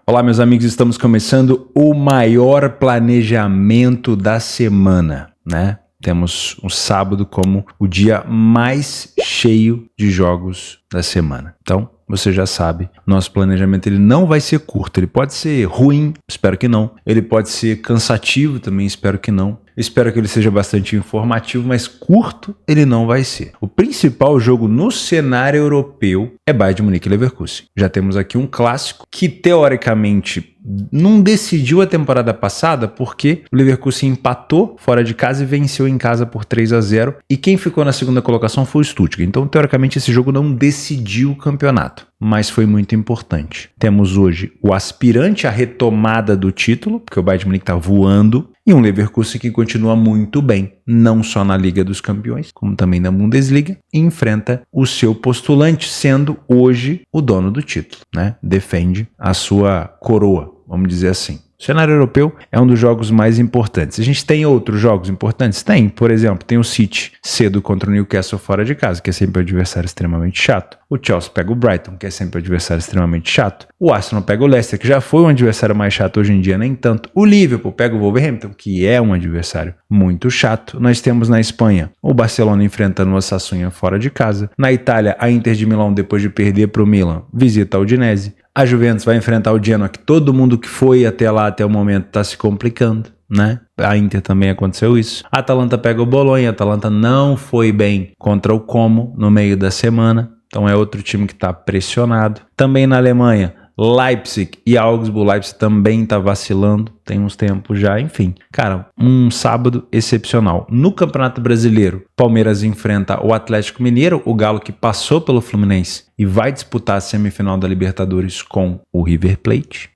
Olá, meus amigos, estamos começando o maior planejamento da semana, né? Temos o sábado como o dia mais cheio de jogos da semana. Então, você já sabe, nosso planejamento ele não vai ser curto, ele pode ser ruim, espero que não. Ele pode ser cansativo também, espero que não. Espero que ele seja bastante informativo, mas curto ele não vai ser. O principal jogo no cenário europeu é Bayern de Munique e Leverkusen. Já temos aqui um clássico que, teoricamente, não decidiu a temporada passada porque o Leverkusen empatou fora de casa e venceu em casa por 3-0. E quem ficou na segunda colocação foi o Stuttgart. Então, teoricamente, esse jogo não decidiu o campeonato, mas foi muito importante. Temos hoje o aspirante à retomada do título, porque o Bayern de Munique está voando, e um Leverkusen que continua muito bem, não só na Liga dos Campeões, como também na Bundesliga, e enfrenta o seu postulante, sendo hoje o dono do título, né? Defende a sua coroa, vamos dizer assim. O cenário europeu é um dos jogos mais importantes. A gente tem outros jogos importantes? Tem, por exemplo, tem o City cedo contra o Newcastle fora de casa, que é sempre um adversário extremamente chato. O Chelsea pega o Brighton, que é sempre um adversário extremamente chato. O Arsenal pega o Leicester, que já foi um adversário mais chato, hoje em dia nem tanto. O Liverpool pega o Wolverhampton, que é um adversário muito chato. Nós temos na Espanha o Barcelona enfrentando o Osasuna fora de casa. Na Itália, a Inter de Milão, depois de perder para o Milan, visita a Udinese. A Juventus vai enfrentar o Genoa, que todo mundo que foi até lá, até o momento, está se complicando, né? A Inter também aconteceu isso. A Atalanta pega o Bolonha. A Atalanta não foi bem contra o Como no meio da semana. Então é outro time que está pressionado. Também na Alemanha, Leipzig e Augsburg. Leipzig também está vacilando, tem uns tempos já, enfim. Cara, um sábado excepcional. No Campeonato Brasileiro, Palmeiras enfrenta o Atlético Mineiro, o Galo que passou pelo Fluminense e vai disputar a semifinal da Libertadores com o River Plate.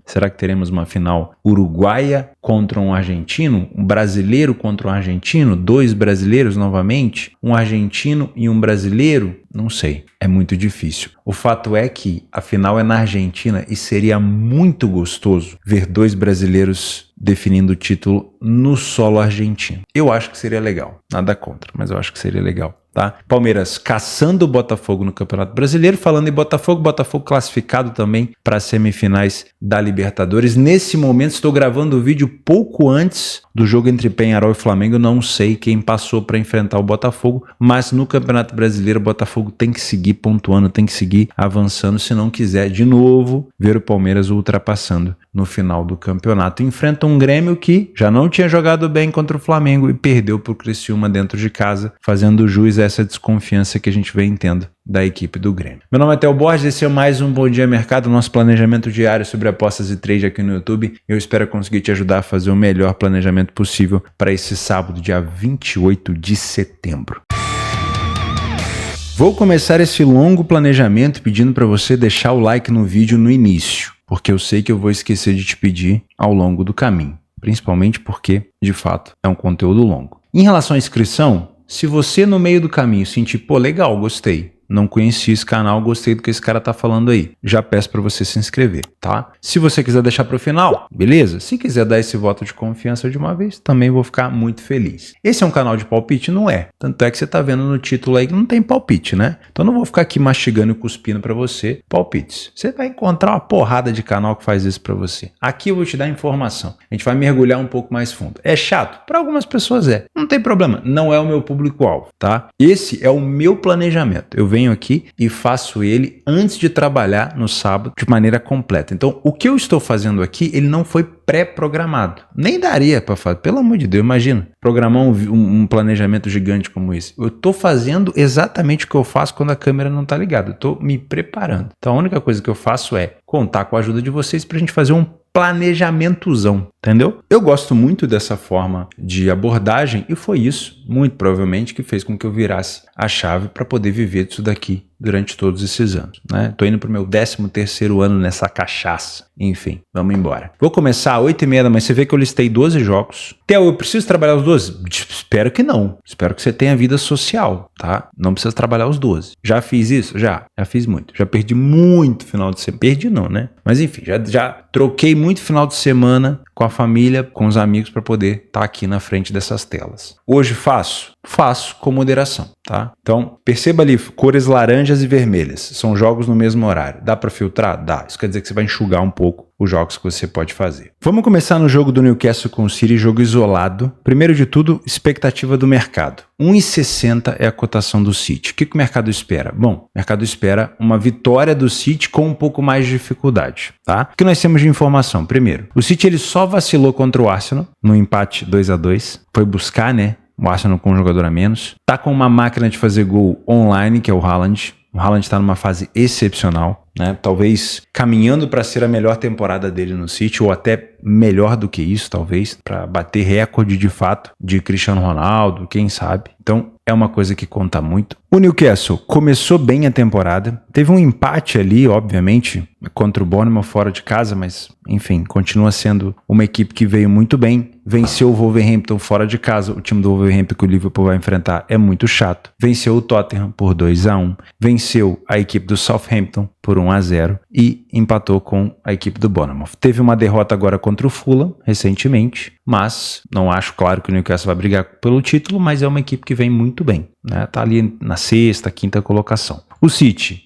Será que teremos uma final uruguaia contra um argentino? Um brasileiro contra um argentino? Dois brasileiros novamente? Um argentino e um brasileiro? Não sei, é muito difícil. O fato é que a final é na Argentina e seria muito gostoso ver dois brasileiros definindo o título no solo argentino. Eu acho que seria legal, nada contra, mas eu acho que seria legal. Tá? Palmeiras caçando o Botafogo no Campeonato Brasileiro. Falando em Botafogo, Botafogo classificado também para as semifinais da Libertadores. Nesse momento estou gravando o vídeo pouco antes do jogo entre Peñarol e Flamengo. Não sei quem passou para enfrentar o Botafogo, mas no Campeonato Brasileiro o Botafogo tem que seguir pontuando, tem que seguir avançando se não quiser de novo ver o Palmeiras ultrapassando no final do campeonato. Enfrenta um Grêmio que já não tinha jogado bem contra o Flamengo e perdeu para o Criciúma dentro de casa, fazendo jus a essa desconfiança que a gente vem tendo da equipe do Grêmio. Meu nome é Theo Borges, esse é mais um Bom Dia Mercado, nosso planejamento diário sobre apostas e trade aqui no YouTube. Eu espero conseguir te ajudar a fazer o melhor planejamento possível para esse sábado, dia 28 de setembro. Vou começar esse longo planejamento pedindo para você deixar o like no vídeo no início, porque eu sei que eu vou esquecer de te pedir ao longo do caminho, principalmente porque, de fato, é um conteúdo longo. Em relação à inscrição, se você no meio do caminho sentir, pô, legal, gostei, não conheci esse canal, gostei do que esse cara tá falando aí, já peço para você se inscrever, tá? Se você quiser deixar para o final, beleza? Se quiser dar esse voto de confiança de uma vez, também vou ficar muito feliz. Esse é um canal de palpite? Não é. Tanto é que você tá vendo no título aí que não tem palpite, né? Então não vou ficar aqui mastigando e cuspindo para você palpites. Você vai encontrar uma porrada de canal que faz isso para você. Aqui eu vou te dar informação. A gente vai mergulhar um pouco mais fundo. É chato? Para algumas pessoas é. Não tem problema. Não é o meu público-alvo, tá? Esse é o meu planejamento. Eu venho aqui e faço ele antes de trabalhar no sábado de maneira completa. Então, o que eu estou fazendo aqui, ele não foi pré-programado. Nem daria para fazer, pelo amor de Deus, imagina, programar um planejamento gigante como esse. Eu estou fazendo exatamente o que eu faço quando a câmera não está ligada. Eu estou me preparando. Então, a única coisa que eu faço é contar com a ajuda de vocês para a gente fazer um planejamentozão, entendeu? Eu gosto muito dessa forma de abordagem e foi isso, muito provavelmente, que fez com que eu virasse a chave para poder viver disso daqui durante todos esses anos, né? Tô indo pro meu 13º ano nessa cachaça. Enfim, vamos embora. Vou começar às 8h30 da manhã. Você vê que eu listei 12 jogos. Theo, eu preciso trabalhar os 12? Espero que não. Espero que você tenha vida social, tá? Não precisa trabalhar os 12. Já fiz isso? Já fiz muito. Já perdi muito final de semana. Perdi não, né? Mas enfim, já troquei muito final de semana com a família, com os amigos para poder estar aqui na frente dessas telas. Hoje faço com moderação, tá? Então, perceba ali, cores laranjas e vermelhas. São jogos no mesmo horário. Dá para filtrar? Dá. Isso quer dizer que você vai enxugar um pouco os jogos que você pode fazer. Vamos começar no jogo do Newcastle com o City, jogo isolado. Primeiro de tudo, expectativa do mercado. 1,60 é a cotação do City. O que o mercado espera? Bom, o mercado espera uma vitória do City com um pouco mais de dificuldade, tá? O que nós temos de informação? Primeiro, o City ele só vacilou contra o Arsenal no empate 2-2. Foi buscar, né? O Arsenal com um jogador a menos. Tá com uma máquina de fazer gol online, que é o Haaland. O Haaland está numa fase excepcional, né? Talvez caminhando para ser a melhor temporada dele no City, ou até melhor do que isso, talvez, para bater recorde de fato de Cristiano Ronaldo, quem sabe. Então, é uma coisa que conta muito. O Newcastle começou bem a temporada, teve um empate ali, obviamente, contra o Bournemouth fora de casa, mas, enfim, continua sendo uma equipe que veio muito bem. Venceu o Wolverhampton fora de casa, o time do Wolverhampton que o Liverpool vai enfrentar é muito chato. Venceu o Tottenham por 2-1, venceu a equipe do Southampton por 1-0 e empatou com a equipe do Bournemouth. Teve uma derrota agora contra o Fulham, recentemente, mas não acho, claro, que o Newcastle vai brigar pelo título, mas é uma equipe que vem muito bem, né? Tá ali na sexta, quinta colocação. O City,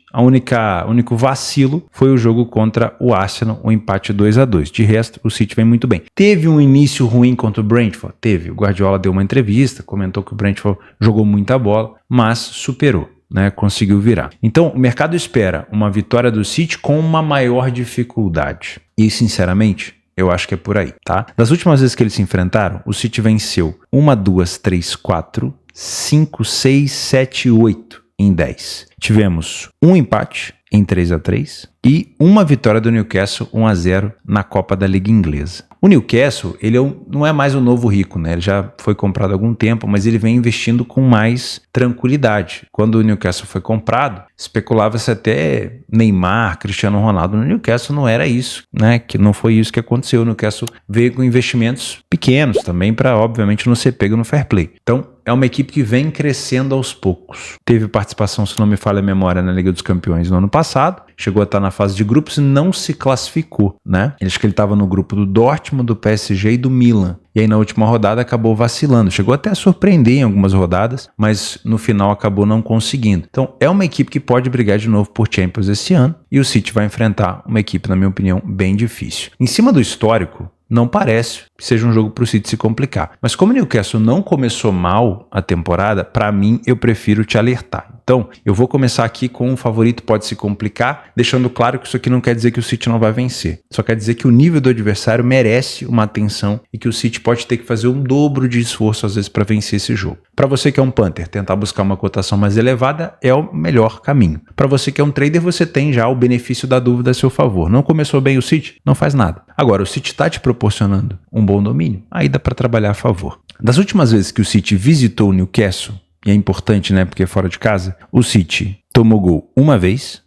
único vacilo foi o jogo contra o Arsenal, um empate 2-2. De resto, o City vem muito bem. Teve um início ruim contra o Brentford? Teve. O Guardiola deu uma entrevista, comentou que o Brentford jogou muita bola, mas superou, né? Conseguiu virar. Então, o mercado espera uma vitória do City com uma maior dificuldade. E, sinceramente, eu acho que é por aí, tá? Das últimas vezes que eles se enfrentaram, o City venceu 1, 2, 3, 4, 5, 6, 7, 8 em 10. Tivemos um empate em 3-3 e uma vitória do Newcastle 1-0 na Copa da Liga Inglesa. O Newcastle, ele não é mais o novo rico, né? Ele já foi comprado há algum tempo, mas ele vem investindo com mais tranquilidade. Quando o Newcastle foi comprado, especulava-se até Neymar, Cristiano Ronaldo. No Newcastle não era isso, né? Que não foi isso que aconteceu. O Newcastle veio com investimentos pequenos também para, obviamente, não ser pego no fair play. Então, é uma equipe que vem crescendo aos poucos. Teve participação, se não me falha a memória, na Liga dos Campeões no ano passado. Chegou a estar na fase de grupos e não se classificou, né? Acho que ele estava no grupo do Dortmund, do PSG e do Milan. E aí na última rodada acabou vacilando. Chegou até a surpreender em algumas rodadas, mas no final acabou não conseguindo. Então é uma equipe que pode brigar de novo por Champions esse ano. E o City vai enfrentar uma equipe, na minha opinião, bem difícil. Em cima do histórico, não parece que seja um jogo para o City se complicar. Mas como o Newcastle não começou mal a temporada, para mim eu prefiro te alertar. Então, eu vou começar aqui com um favorito pode se complicar, deixando claro que isso aqui não quer dizer que o City não vai vencer. Só quer dizer que o nível do adversário merece uma atenção e que o City pode ter que fazer um dobro de esforço às vezes para vencer esse jogo. Para você que é um punter, tentar buscar uma cotação mais elevada é o melhor caminho. Para você que é um trader, você tem já o benefício da dúvida a seu favor. Não começou bem o City? Não faz nada. Agora, o City está te proporcionando um bom domínio? Aí dá para trabalhar a favor. Das últimas vezes que o City visitou o Newcastle, e é importante, né, porque é fora de casa, o City tomou gol uma vez,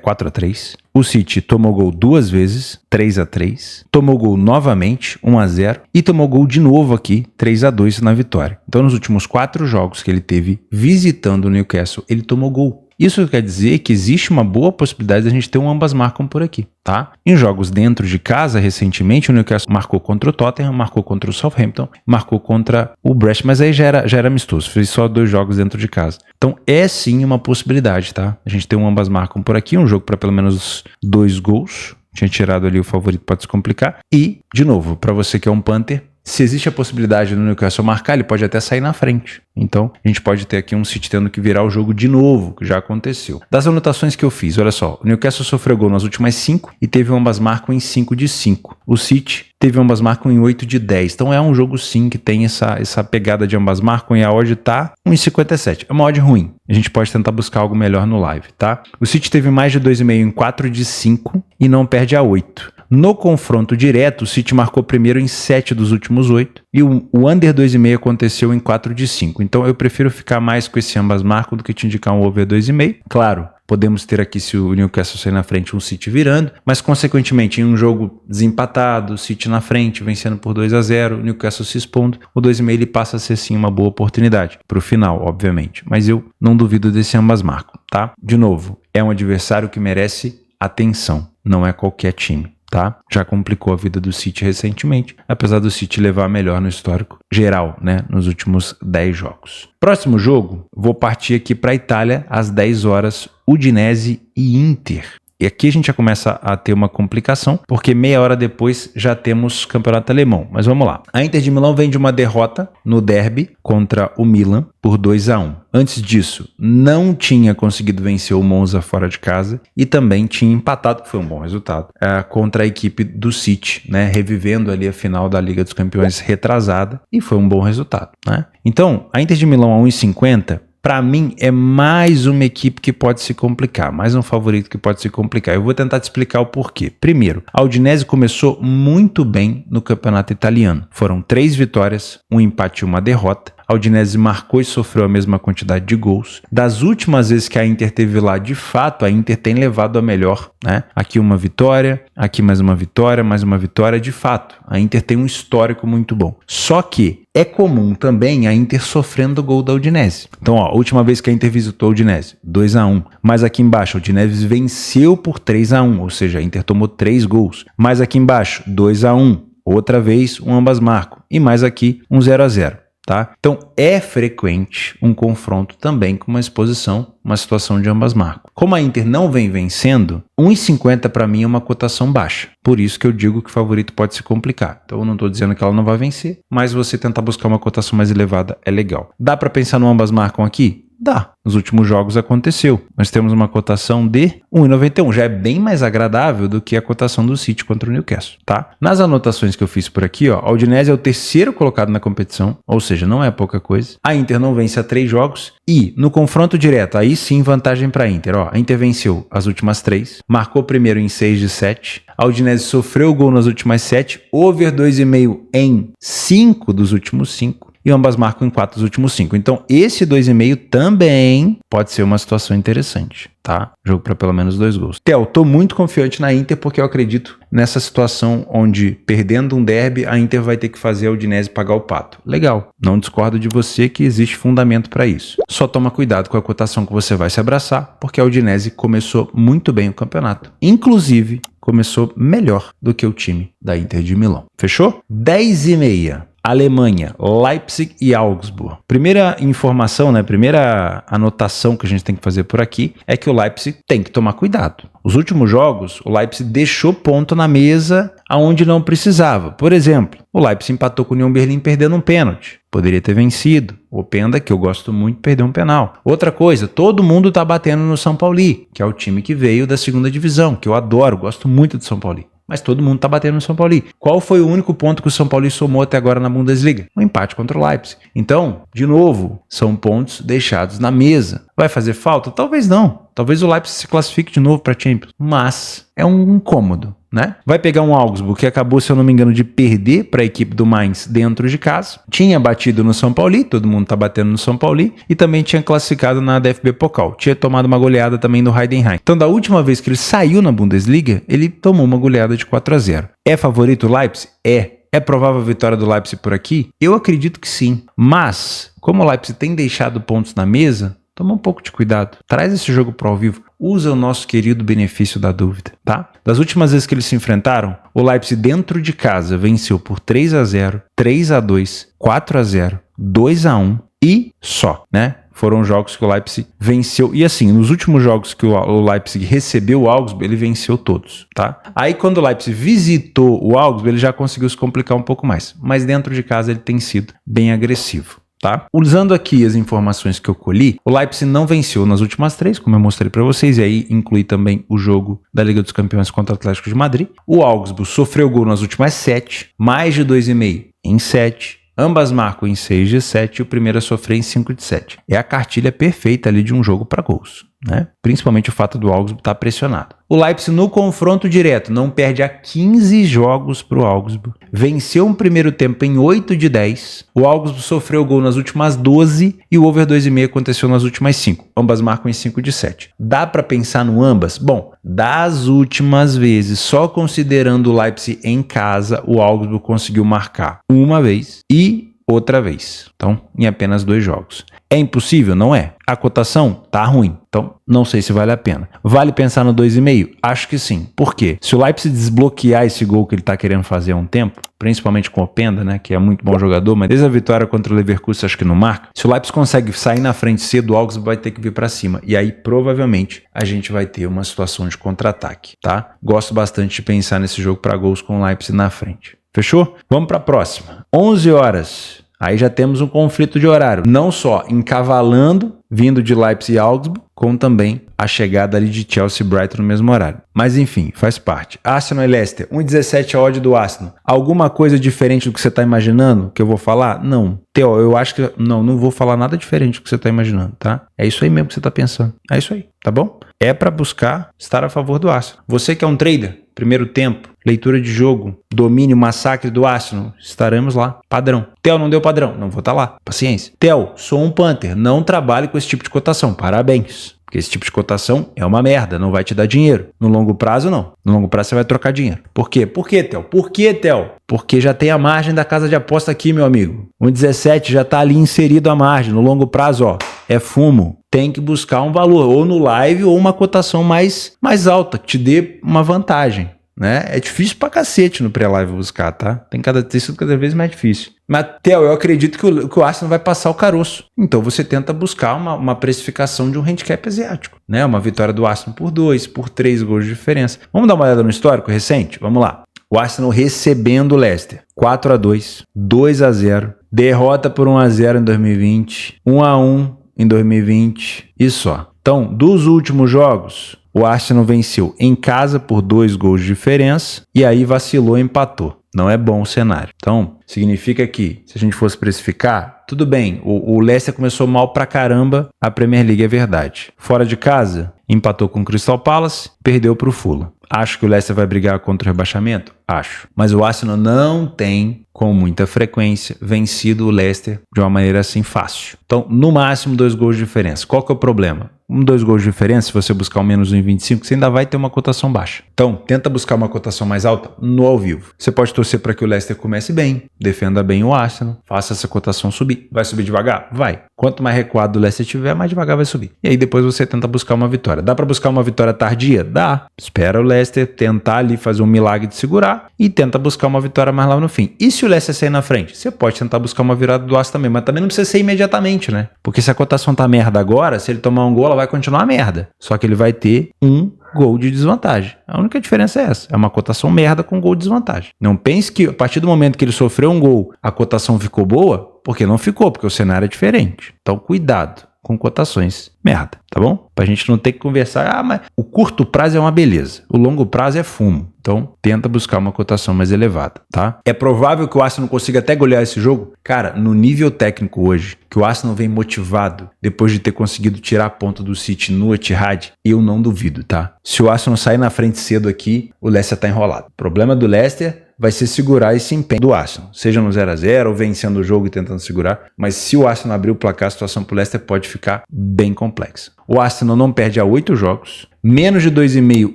4-3. O City tomou gol duas vezes, 3-3. Tomou gol novamente, 1-0. E tomou gol de novo aqui, 3-2 na vitória. Então, nos últimos 4 jogos que ele teve visitando o Newcastle, ele tomou gol. Isso quer dizer que existe uma boa possibilidade de a gente ter um ambas marcam por aqui, tá? Em jogos dentro de casa, recentemente, o Newcastle marcou contra o Tottenham, marcou contra o Southampton, marcou contra o Brest, mas aí já era amistoso, fez só 2 jogos dentro de casa. Então é sim uma possibilidade, tá? A gente ter um ambas marcam por aqui, um jogo para pelo menos 2 gols. Tinha tirado ali o favorito para descomplicar. E, de novo, para você que é um punter, se existe a possibilidade do Newcastle marcar, ele pode até sair na frente. Então, a gente pode ter aqui um City tendo que virar o jogo de novo, que já aconteceu. Das anotações que eu fiz, olha só, o Newcastle sofreu gol nas últimas 5 e teve ambas marcam em 5 de 5. O City teve ambas marcam em 8 de 10. Então, é um jogo sim que tem essa pegada de ambas marcam e a odd tá 1,57. É uma odd ruim. A gente pode tentar buscar algo melhor no live, tá? O City teve mais de 2,5 em 4 de 5 e não perde a 8. No confronto direto, o City marcou primeiro em 7 dos últimos 8 e o under 2,5 aconteceu em 4 de 5. Então eu prefiro ficar mais com esse ambas marcam do que te indicar um over 2,5. Claro, podemos ter aqui, se o Newcastle sair na frente, um City virando, mas consequentemente em um jogo desempatado, o City na frente, vencendo por 2-0, o Newcastle se expondo, o 2,5 ele passa a ser sim uma boa oportunidade, para o final, obviamente. Mas eu não duvido desse ambas marcam, tá? De novo, é um adversário que merece atenção, não é qualquer time. Tá? Já complicou a vida do City recentemente, apesar do City levar melhor no histórico geral, né? Nos últimos 10 jogos. Próximo jogo, vou partir aqui para a Itália às 10 horas, Udinese e Inter. E aqui a gente já começa a ter uma complicação, porque meia hora depois já temos campeonato alemão. Mas vamos lá. A Inter de Milão vem de uma derrota no derby contra o Milan por 2-1. Antes disso, não tinha conseguido vencer o Monza fora de casa e também tinha empatado, que foi um bom resultado, contra a equipe do City, né? Revivendo ali a final da Liga dos Campeões retrasada, e foi um bom resultado, né? Então, a Inter de Milão a 1,50, para mim, é mais uma equipe que pode se complicar, mais um favorito que pode se complicar. Eu vou tentar te explicar o porquê. Primeiro, a Udinese começou muito bem no campeonato italiano. Foram 3 vitórias, um empate e uma derrota. A Udinese marcou e sofreu a mesma quantidade de gols. Das últimas vezes que a Inter teve lá, de fato, a Inter tem levado a melhor, né? Aqui uma vitória, aqui mais uma vitória, de fato. A Inter tem um histórico muito bom. Só que é comum também a Inter sofrendo gol da Udinese. Então, ó, a última vez que a Inter visitou a Udinese, 2-1. Mas aqui embaixo, a Udinese venceu por 3-1, ou seja, a Inter tomou 3 gols. Mas aqui embaixo, 2-1. Outra vez, ambas marcam. E mais aqui, 0-0. Tá? Então, é frequente um confronto também com uma exposição, uma situação de ambas marcam. Como a Inter não vem vencendo, 1,50 para mim é uma cotação baixa. Por isso que eu digo que o favorito pode se complicar. Então, eu não estou dizendo que ela não vai vencer, mas você tentar buscar uma cotação mais elevada é legal. Dá para pensar no ambas marcam aqui? Dá. Nos últimos jogos aconteceu. Nós temos uma cotação de 1,91. Já é bem mais agradável do que a cotação do City contra o Newcastle, tá? Nas anotações que eu fiz por aqui, ó, a Udinese é o terceiro colocado na competição, ou seja, não é pouca coisa. A Inter não vence há 3 jogos e no confronto direto, aí sim vantagem para a Inter. Ó, a Inter venceu as últimas 3, marcou primeiro em 6 de 7. A Udinese sofreu gol nas últimas 7, over 2,5 em 5 dos últimos 5. E ambas marcam em 4 dos últimos 5. Então, esse 2,5 também pode ser uma situação interessante, tá? Jogo para pelo menos 2 gols. Theo, tô muito confiante na Inter porque eu acredito nessa situação onde, perdendo um derby, a Inter vai ter que fazer a Udinese pagar o pato. Legal. Não discordo de você que existe fundamento para isso. Só toma cuidado com a cotação que você vai se abraçar, porque a Udinese começou muito bem o campeonato. Inclusive, começou melhor do que o time da Inter de Milão. Fechou? 10,5. Alemanha, Leipzig e Augsburg. Primeira informação, né? Primeira anotação que a gente tem que fazer por aqui é que o Leipzig tem que tomar cuidado. Os últimos jogos, o Leipzig deixou ponto na mesa aonde não precisava. Por exemplo, o Leipzig empatou com o Union Berlin perdendo um pênalti. Poderia ter vencido. O Openda, que eu gosto muito, perdeu um penal. Outra coisa, todo mundo tá batendo no São Paulo, que é o time que veio da segunda divisão, que eu adoro, gosto muito do São Paulo. Mas todo mundo tá batendo no São Paulo. Qual foi o único ponto que o São Paulo somou até agora na Bundesliga? Um empate contra o Leipzig. Então, de novo, são pontos deixados na mesa. Vai fazer falta? Talvez não. Talvez o Leipzig se classifique de novo para a Champions. Mas é um incômodo, né? Vai pegar um Augsburg que acabou, se eu não me engano, de perder para a equipe do Mainz dentro de casa. Tinha batido no São Paulo, todo mundo tá batendo no São Paulo, e também tinha classificado na DFB Pokal. Tinha tomado uma goleada também do Heidenheim. Então, da última vez que ele saiu na Bundesliga, ele tomou uma goleada de 4-0. É favorito o Leipzig? É provável a vitória do Leipzig por aqui? Eu acredito que sim. Mas, como o Leipzig tem deixado pontos na mesa, toma um pouco de cuidado. Traz esse jogo para ao vivo. Usa o nosso querido benefício da dúvida, tá? Das últimas vezes que eles se enfrentaram, o Leipzig dentro de casa venceu por 3-0, 3-2, 4-0, 2-1 e só, né? Foram jogos que o Leipzig venceu. E assim, nos últimos jogos que o Leipzig recebeu o Augsburg, ele venceu todos, tá? Aí quando o Leipzig visitou o Augsburg, ele já conseguiu se complicar um pouco mais. Mas dentro de casa ele tem sido bem agressivo. Tá? Usando aqui as informações que eu colhi, o Leipzig não venceu nas últimas 3, como eu mostrei para vocês, e aí inclui também o jogo da Liga dos Campeões contra o Atlético de Madrid. O Augsburg sofreu gol nas últimas 7, mais de 2,5 em 7. Ambas marcam em 6 de 7 e o primeiro a sofrer em 5 de 7. É a cartilha perfeita ali de um jogo para gols, né? Principalmente o fato do Augsburg estar pressionado. O Leipzig no confronto direto não perde há 15 jogos para o Augsburg. Venceu um primeiro tempo em 8 de 10. O Augsburg sofreu gol nas últimas 12 e o over 2,5 aconteceu nas últimas 5. Ambas marcam em 5 de 7. Dá para pensar no ambas? Bom, das últimas vezes, só considerando o Leipzig em casa, o Augsburg conseguiu marcar uma vez e outra vez. Então, em apenas 2 jogos. É impossível? Não é. A cotação tá ruim. Então, não sei se vale a pena. Vale pensar no 2,5? Acho que sim. Por quê? Se o Leipzig desbloquear esse gol que ele tá querendo fazer há um tempo, principalmente com o Openda, né, que é muito bom jogador, mas desde a vitória contra o Leverkusen acho que não marca. Se o Leipzig consegue sair na frente cedo, o Augsburg vai ter que vir para cima. E aí, provavelmente, a gente vai ter uma situação de contra-ataque, tá? Gosto bastante de pensar nesse jogo para gols com o Leipzig na frente. Fechou? Vamos para a próxima. 11 horas. Aí já temos um conflito de horário, não só encavalando, vindo de Leipzig e Augsburg, como também a chegada ali de Chelsea e Brighton no mesmo horário. Mas enfim, faz parte. Arsenal e Leicester, 1,17 a odd do Arsenal. Alguma coisa diferente do que você está imaginando que eu vou falar? Não. Theo, eu acho que não vou falar nada diferente do que você está imaginando, tá? É isso aí mesmo que você está pensando. É isso aí, tá bom? É para buscar estar a favor do Arsenal. Você que é um trader, primeiro tempo, leitura de jogo, domínio, massacre do Arsenal, estaremos lá. Padrão. Theo, não deu padrão? Não vou estar lá. Paciência. Theo, sou um Panther, não trabalhe com esse tipo de cotação. Parabéns. Porque esse tipo de cotação é uma merda, não vai te dar dinheiro. No longo prazo, não. No longo prazo, você vai trocar dinheiro. Por quê? Por quê, Theo? Por quê, Theo? Porque já tem a margem da casa de aposta aqui, meu amigo. 1,17 já tá ali inserido a margem. No longo prazo, ó, é fumo. Tem que buscar um valor, ou no live, ou uma cotação mais alta, que te dê uma vantagem, né? É difícil pra cacete no pré-live buscar, tá? Tem sido cada vez mais difícil. Mas, Theo, eu acredito que o Arsenal vai passar o caroço. Então você tenta buscar uma precificação de um handicap asiático, né? Uma vitória do Arsenal por 2, por 3 gols de diferença. Vamos dar uma olhada no histórico recente? Vamos lá. O Arsenal recebendo o Leicester. 4-2, 2-0, derrota por 1-0 em 2020, 1-1 em 2020 e só. Então, dos últimos jogos, o Arsenal venceu em casa por 2 gols de diferença e aí vacilou e empatou. Não é bom o cenário. Então, significa que, se a gente fosse precificar, tudo bem, o Leicester começou mal pra caramba a Premier League, é verdade. Fora de casa, empatou com o Crystal Palace, perdeu pro Fulham. Acho que o Leicester vai brigar contra o rebaixamento? Acho. Mas o Arsenal não tem, com muita frequência, vencido o Leicester de uma maneira assim fácil. Então, no máximo, 2 gols de diferença. Qual que é o problema? 2 gols de diferença, se você buscar o menos 1,25, você ainda vai ter uma cotação baixa. Então, tenta buscar uma cotação mais alta no ao vivo. Você pode torcer para que o Leicester comece bem, defenda bem o Arsenal, faça essa cotação subir. Vai subir devagar? Vai. Quanto mais recuado o Leicester tiver, mais devagar vai subir. E aí depois você tenta buscar uma vitória. Dá para buscar uma vitória tardia? Dá. Espera o Leicester tentar ali fazer um milagre de segurar e tenta buscar uma vitória mais lá no fim. E se o Leicester sair na frente? Você pode tentar buscar uma virada do Arsenal também, mas também não precisa ser imediatamente, né? Porque se a cotação tá merda agora, se ele tomar um gol, ela vai continuar merda. Só que ele vai ter um gol de desvantagem. A única diferença é essa. É uma cotação merda com gol de desvantagem. Não pense que a partir do momento que ele sofreu um gol, a cotação ficou boa, porque não ficou, porque o cenário é diferente. Então, cuidado com cotações merda, tá bom? Pra gente não ter que conversar, mas o curto prazo é uma beleza, o longo prazo é fumo. Então, tenta buscar uma cotação mais elevada, tá? É provável que o Arsenal consiga até golear esse jogo? Cara, no nível técnico hoje, que o Arsenal vem motivado depois de ter conseguido tirar a ponta do City no Etihad, eu não duvido, tá? Se o Arsenal sair na frente cedo aqui, o Leicester tá enrolado. O problema do Leicester vai ser segurar esse empenho do Arsenal, seja no 0-0 ou vencendo o jogo e tentando segurar, mas se o Arsenal abrir o placar, a situação pro Leicester pode ficar bem complexa. O Arsenal não perde há 8 jogos, menos de 2,5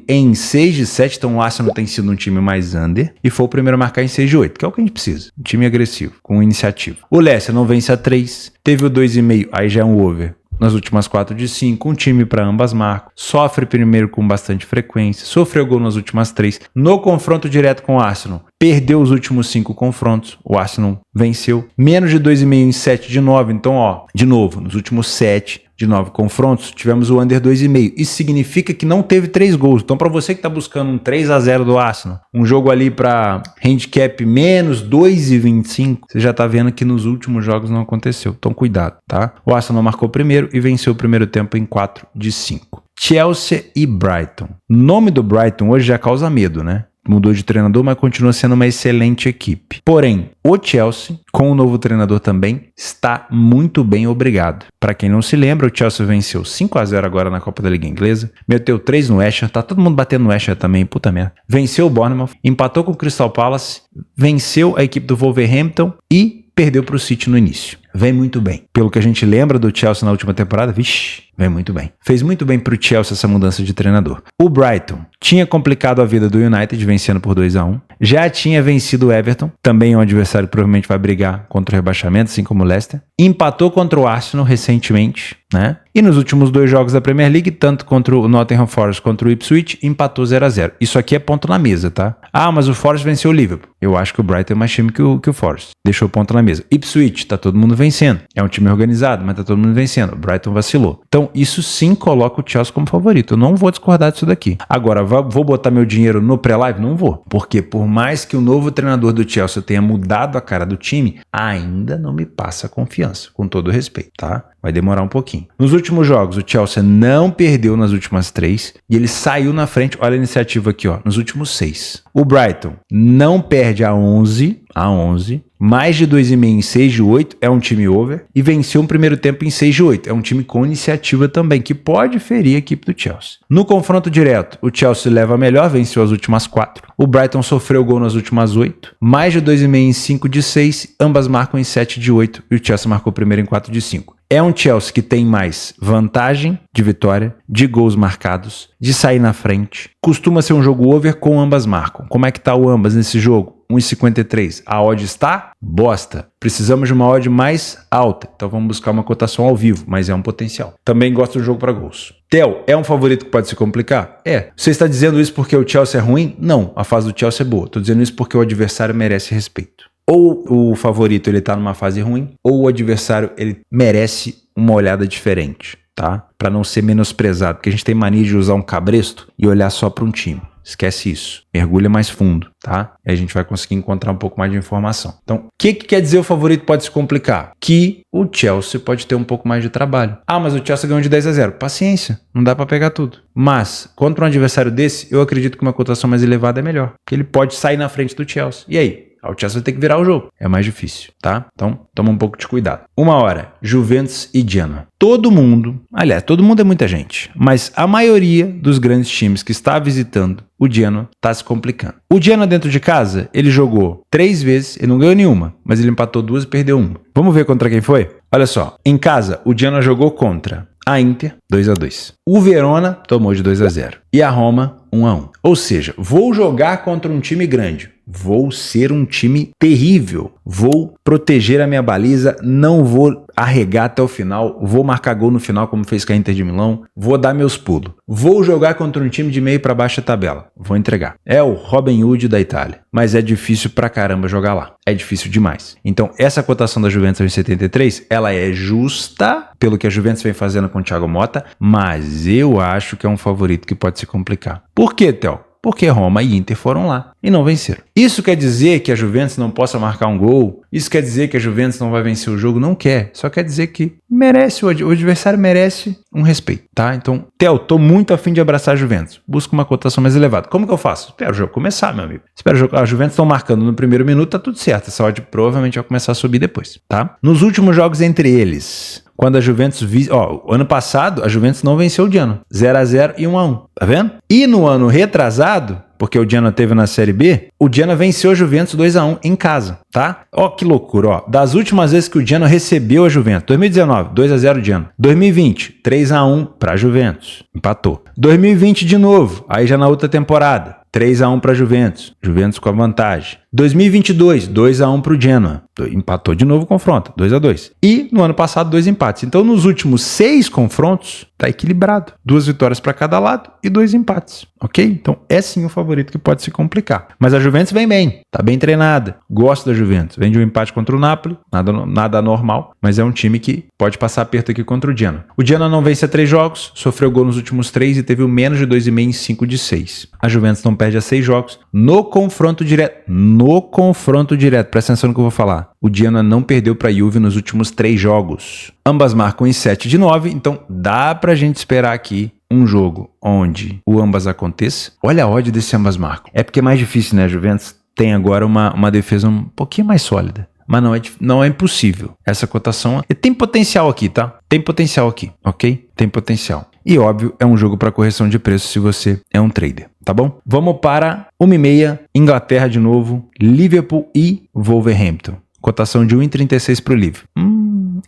em 6 de 7, então o Arsenal tem sido um time mais under e foi o primeiro a marcar em 6 de 8, que é o que a gente precisa, um time agressivo, com iniciativa. O Leicester não vence a 3, teve o 2,5, aí já é um over. Nas últimas 4 de 5, um time para ambas marcas, sofre primeiro com bastante frequência, sofreu gol nas últimas 3, no confronto direto com o Arsenal, perdeu os últimos 5 confrontos, o Arsenal venceu, menos de 2,5 em 7 de 9, então ó, de novo, nos últimos 7 de 9 confrontos, tivemos o under 2,5. Isso significa que não teve 3 gols. Então, para você que está buscando um 3-0 do Arsenal, um jogo ali para handicap menos 2,25, você já está vendo que nos últimos jogos não aconteceu. Então, cuidado, tá? O Arsenal marcou primeiro e venceu o primeiro tempo em 4 de 5. Chelsea e Brighton. O nome do Brighton hoje já causa medo, né? Mudou de treinador, mas continua sendo uma excelente equipe. Porém, o Chelsea, com o novo treinador também, está muito bem, obrigado. Para quem não se lembra, o Chelsea venceu 5-0 agora na Copa da Liga Inglesa, meteu 3 no West Ham, tá todo mundo batendo no West Ham também, puta merda. Venceu o Bournemouth, empatou com o Crystal Palace, venceu a equipe do Wolverhampton e perdeu para o City no início. Vem muito bem. Pelo que a gente lembra do Chelsea na última temporada, vixe, Vem muito bem. Fez muito bem pro Chelsea essa mudança de treinador. O Brighton tinha complicado a vida do United, vencendo por 2-1. Já tinha vencido o Everton, também um adversário que provavelmente vai brigar contra o rebaixamento, assim como o Leicester. Empatou contra o Arsenal recentemente, né? E nos últimos 2 jogos da Premier League, tanto contra o Nottingham Forest contra o Ipswich, empatou 0-0. Isso aqui é ponto na mesa, tá? Ah, mas o Forest venceu o Liverpool. Eu acho que o Brighton é mais time que o Forest. Deixou ponto na mesa. Ipswich, tá todo mundo vencendo. É um time organizado, mas tá todo mundo vencendo. O Brighton vacilou. Então, isso sim coloca o Chelsea como favorito. Eu não vou discordar disso daqui. Agora, vou botar meu dinheiro no pré-live? Não vou. Porque por mais que o novo treinador do Chelsea tenha mudado a cara do time, ainda não me passa confiança, com todo respeito, tá? Vai demorar um pouquinho. Nos últimos jogos, o Chelsea não perdeu nas últimas 3 e ele saiu na frente. Olha a iniciativa aqui, ó, nos últimos 6. O Brighton não perde a 11, mais de 2,5 em 6 de 8, é um time over, e venceu um primeiro tempo em 6 de 8. É um time com iniciativa também, que pode ferir a equipe do Chelsea. No confronto direto, o Chelsea leva a melhor, venceu as últimas 4. O Brighton sofreu gol nas últimas 8, mais de 2,5 em 5 de 6, ambas marcam em 7 de 8, e o Chelsea marcou primeiro em 4 de 5. É um Chelsea que tem mais vantagem de vitória, de gols marcados, de sair na frente. Costuma ser um jogo over com ambas marcam. Como é que tá o ambas nesse jogo? 1,53. A odd está bosta. Precisamos de uma odd mais alta. Então vamos buscar uma cotação ao vivo, mas é um potencial. Também gosto do jogo para gols. Theo, é um favorito que pode se complicar? É. Você está dizendo isso porque o Chelsea é ruim? Não, a fase do Chelsea é boa. Estou dizendo isso porque o adversário merece respeito. Ou o favorito ele tá numa fase ruim, ou o adversário ele merece uma olhada diferente, tá? Para não ser menosprezado, porque a gente tem mania de usar um cabresto e olhar só para um time. Esquece isso. Mergulha mais fundo, tá? E a gente vai conseguir encontrar um pouco mais de informação. Então, o que quer dizer o favorito pode se complicar? Que o Chelsea pode ter um pouco mais de trabalho. Ah, mas o Chelsea ganhou de 10-0. Paciência, não dá para pegar tudo. Mas, contra um adversário desse, eu acredito que uma cotação mais elevada é melhor. Que ele pode sair na frente do Chelsea. E aí? O Chelsea vai ter que virar o jogo. É mais difícil, tá? Então, toma um pouco de cuidado. 1 hora, Juventus e Genoa. Todo mundo é muita gente, mas a maioria dos grandes times que está visitando o Genoa está se complicando. O Genoa dentro de casa, ele jogou 3 vezes, ele não ganhou nenhuma, mas ele empatou 2 e perdeu 1. Vamos ver contra quem foi? Olha só, em casa, o Genoa jogou contra a Inter, 2-2. O Verona tomou de 2-0. E a Roma, 1-1. Ou seja, vou jogar contra um time grande. Vou ser um time terrível. Vou proteger a minha baliza. Não vou arregar até o final. Vou marcar gol no final, como fez com a Inter de Milão. Vou dar meus pulos. Vou jogar contra um time de meio para baixo da tabela. Vou entregar. É o Robin Hood da Itália. Mas é difícil pra caramba jogar lá. É difícil demais. Então, essa cotação da Juventus em 73, ela é justa pelo que a Juventus vem fazendo com o Thiago Motta, mas eu acho que é um favorito que pode se complicar. Por quê, Theo? Porque Roma e Inter foram lá e não venceram. Isso quer dizer que a Juventus não possa marcar um gol? Isso quer dizer que a Juventus não vai vencer o jogo? Não quer. Só quer dizer que merece, o adversário merece um respeito, tá? Então, Theo, tô muito afim de abraçar a Juventus. Busca uma cotação mais elevada. Como que eu faço? Espero o jogo começar, meu amigo. Espero o jogo. A Juventus estão marcando no primeiro minuto, tá tudo certo. Essa odd provavelmente vai começar a subir depois, tá? Nos últimos jogos entre eles, quando a Juventus... ano passado, a Juventus não venceu o Genoa. 0-0 e 1-1. Tá vendo? E no ano retrasado, porque o Genoa teve na Série B, o Genoa venceu a Juventus 2-1 em casa, tá? Ó que loucura, ó. Das últimas vezes que o Genoa recebeu a Juventus, 2019, 2-0 Genoa. 2020, 3-1 pra Juventus. Empatou. 2020 de novo, aí já na outra temporada. 3-1 para Juventus. Juventus com a vantagem. 2022, 2-1 para o Genoa. Empatou de novo o confronto, 2-2. E no ano passado, 2 empates. Então, nos últimos 6 confrontos, tá equilibrado. 2 vitórias para cada lado e 2 empates. Ok? Então, é sim o favorito que pode se complicar. Mas a Juventus vem bem. Tá bem treinada. Gosto da Juventus. Vem de um empate contra o Napoli. Nada normal. Mas é um time que pode passar aperto aqui contra o Genoa. O Genoa não vence a 3 jogos. Sofreu gol nos últimos 3 e teve o menos de 2,5 em 5 de 6. A Juventus não perde a 6 jogos. No confronto direto, presta atenção no que eu vou falar. O Genoa não perdeu para a Juve nos últimos 3 jogos. Ambas marcam em 7 de 9, então dá pra gente esperar aqui um jogo onde o ambas aconteça. Olha a odd desse ambas marcam. É porque é mais difícil, né? A Juventus tem agora uma defesa um pouquinho mais sólida. Mas não é impossível. Essa cotação tem potencial aqui, tá? Tem potencial aqui, ok? Tem potencial. E óbvio, é um jogo para correção de preço se você é um trader, tá bom? Vamos para 1h30, Inglaterra de novo, Liverpool e Wolverhampton. Cotação de 1,36 para o Liverpool.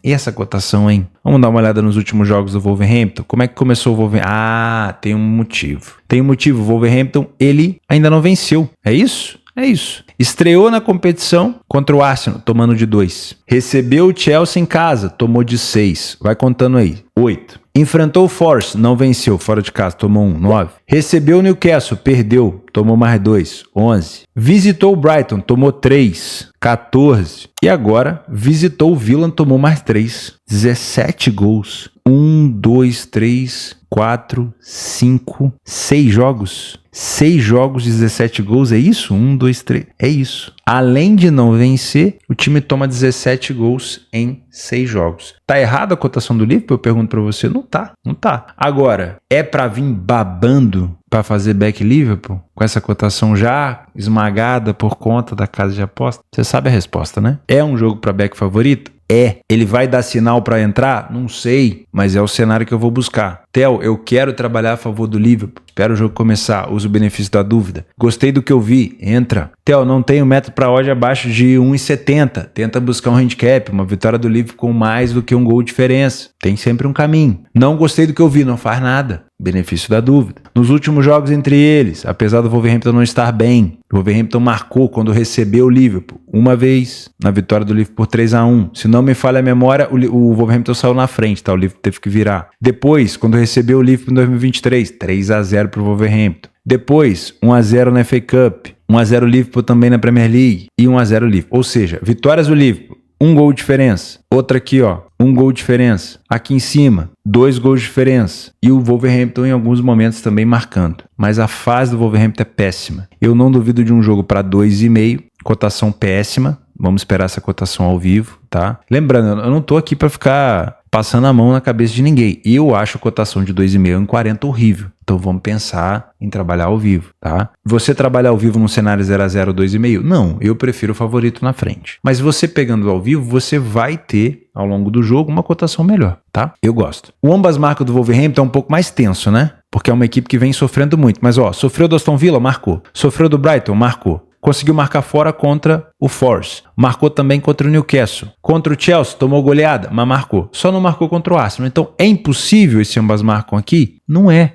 E essa cotação, hein? Vamos dar uma olhada nos últimos jogos do Wolverhampton. Como é que começou o Wolverhampton? Ah, tem um motivo. Tem um motivo. O Wolverhampton, ele ainda não venceu. É isso? É isso. Estreou na competição contra o Arsenal, tomando de 2. Recebeu o Chelsea em casa, tomou de 6. Vai contando aí. 8. Enfrentou o Force, não venceu, fora de casa, tomou 1, 9. Recebeu o Newcastle, perdeu, tomou mais 2, 11. Visitou o Brighton, tomou 3, 14. E agora visitou o Villa, tomou mais 3, 17 gols. 1, 2, 3, 4, 5, 6 jogos. 6 jogos, 17 gols, é isso? 1, 2, 3, é isso. Além de não vencer, o time toma 17 gols em 6 jogos. Tá errada a cotação do Liverpool? Eu pergunto pra você. Não tá, não tá. Agora, é pra vir babando pra fazer back Liverpool? Com essa cotação já esmagada por conta da casa de aposta? Você sabe a resposta, né? É um jogo pra back favorito? É. Ele vai dar sinal para entrar? Não sei, mas é o cenário que eu vou buscar. Theo, eu quero trabalhar a favor do Liverpool. Espero o jogo começar. Usa o benefício da dúvida. Gostei do que eu vi. Entra. Theo, não tenho método para odd abaixo de 1,70. Tenta buscar um handicap, uma vitória do Liverpool com mais do que um gol de diferença. Tem sempre um caminho. Não gostei do que eu vi. Não faz nada. Benefício da dúvida. Nos últimos jogos entre eles, apesar do Wolverhampton não estar bem, o Wolverhampton marcou quando recebeu o Liverpool. Uma vez, na vitória do Liverpool por 3-1. Se não me falha a memória, o Wolverhampton saiu na frente, tá? O Liverpool teve que virar. Depois, quando recebeu o Liverpool em 2023, 3-0 pro Wolverhampton. Depois, 1-0 na FA Cup. 1-0 Liverpool também na Premier League. E 1-0 Liverpool. Ou seja, vitórias do Liverpool. 1 gol de diferença. Outra aqui, ó. 1 gol de diferença. Aqui em cima, 2 gols de diferença. E o Wolverhampton em alguns momentos também marcando. Mas a fase do Wolverhampton é péssima. Eu não duvido de um jogo para 2,5. Cotação péssima. Vamos esperar essa cotação ao vivo, tá? Lembrando, eu não tô aqui para ficar passando a mão na cabeça de ninguém. E eu acho a cotação de 2,5 em 40 horrível. Então vamos pensar em trabalhar ao vivo, tá? Você trabalhar ao vivo num cenário 0-0 ou 2,5? Não, eu prefiro o favorito na frente. Mas você pegando ao vivo, você vai ter, ao longo do jogo, uma cotação melhor, tá? Eu gosto. O ambas marcas do Wolverhampton é um pouco mais tenso, né? Porque é uma equipe que vem sofrendo muito. Mas ó, sofreu do Aston Villa? Marcou. Sofreu do Brighton? Marcou. Conseguiu marcar fora contra o Force. Marcou também contra o Newcastle. Contra o Chelsea, tomou goleada, mas marcou. Só não marcou contra o Arsenal. Então, é impossível esse ambas marcam aqui? Não é.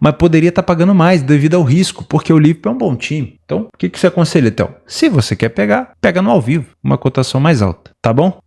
Mas poderia estar pagando mais devido ao risco, porque o Liverpool é um bom time. Então, o que você aconselha, então? Se você quer pegar, pega no ao vivo. Uma cotação mais alta, tá bom?